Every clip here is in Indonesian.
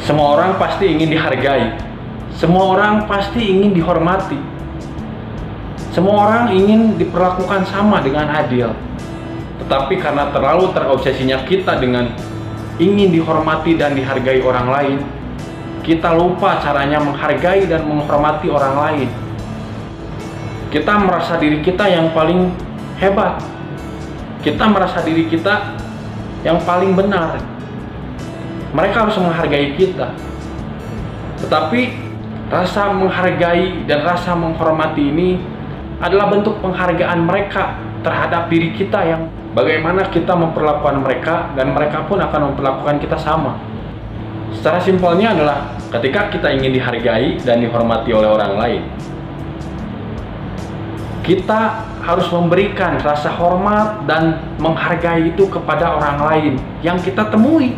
Semua orang pasti ingin dihargai. Semua orang pasti ingin dihormati. Semua orang ingin diperlakukan sama dengan adil. Tetapi karena terlalu terobsesinya kita dengan ingin dihormati dan dihargai orang lain, kita lupa caranya menghargai dan menghormati orang lain. Kita merasa diri kita yang paling hebat. Kita merasa diri kita yang paling benar. Mereka harus menghargai kita. Tetapi rasa menghargai dan rasa menghormati ini adalah bentuk penghargaan mereka terhadap diri kita, yang bagaimana kita memperlakukan mereka dan mereka pun akan memperlakukan kita sama. Secara simpelnya adalah ketika kita ingin dihargai dan dihormati oleh orang lain, kita harus memberikan rasa hormat dan menghargai itu kepada orang lain yang kita temui.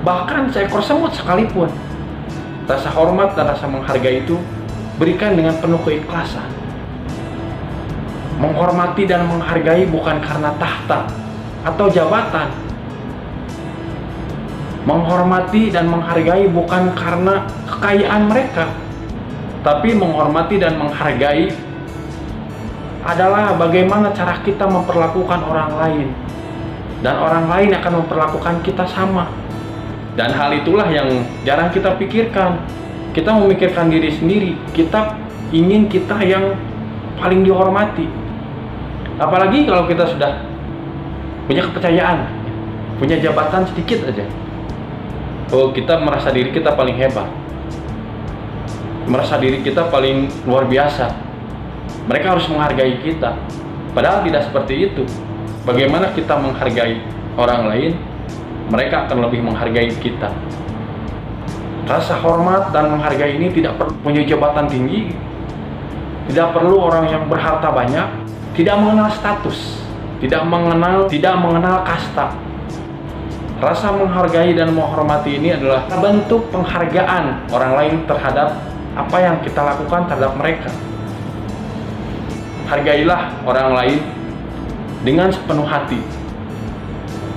Bahkan seekor semut sekalipun, rasa hormat dan rasa menghargai itu berikan dengan penuh keikhlasan. Menghormati dan menghargai bukan karena tahta atau jabatan. Menghormati dan menghargai bukan karena kekayaan mereka, tapi menghormati dan menghargai adalah bagaimana cara kita memperlakukan orang lain, dan orang lain akan memperlakukan kita sama. Dan hal itulah yang jarang kita pikirkan. Kita memikirkan diri sendiri. Kita ingin kita yang paling dihormati. Apalagi kalau kita sudah punya kepercayaan, punya jabatan sedikit aja, oh, kita merasa diri kita paling hebat, merasa diri kita paling luar biasa. Mereka harus menghargai kita. Padahal tidak seperti itu. Bagaimana kita menghargai orang lain, mereka akan lebih menghargai kita. Rasa hormat dan menghargai ini tidak perlu punya jabatan tinggi, tidak perlu orang yang berharta banyak, tidak mengenal status, tidak mengenal kasta. Rasa menghargai dan menghormati ini adalah bentuk penghargaan orang lain terhadap apa yang kita lakukan terhadap mereka. Hargailah orang lain dengan sepenuh hati,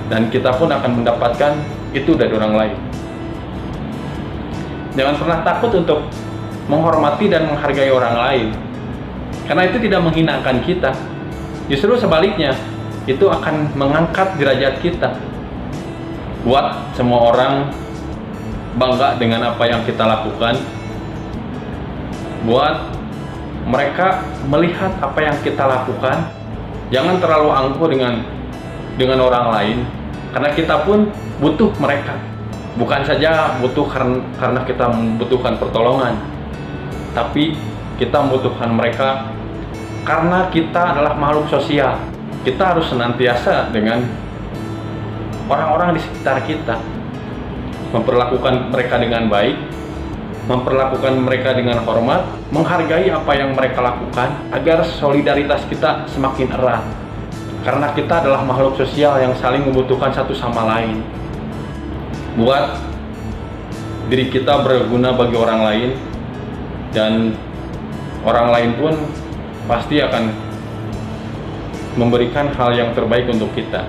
dan kita pun akan mendapatkan itu dari orang lain. Jangan pernah takut untuk menghormati dan menghargai orang lain, karena itu tidak menghinakan kita. Justru sebaliknya, itu akan mengangkat derajat kita. Buat semua orang bangga dengan apa yang kita lakukan. Buat mereka melihat apa yang kita lakukan. Jangan terlalu angkuh dengan orang lain, karena kita pun butuh mereka. Bukan saja butuh karena kita membutuhkan pertolongan, tapi kita membutuhkan mereka karena kita adalah makhluk sosial. Kita harus senantiasa dengan orang-orang di sekitar kita, memperlakukan mereka dengan baik, memperlakukan mereka dengan hormat, menghargai apa yang mereka lakukan, agar solidaritas kita semakin erat. Karena kita adalah makhluk sosial yang saling membutuhkan satu sama lain. Buat diri kita berguna bagi orang lain, dan orang lain pun pasti akan memberikan hal yang terbaik untuk kita.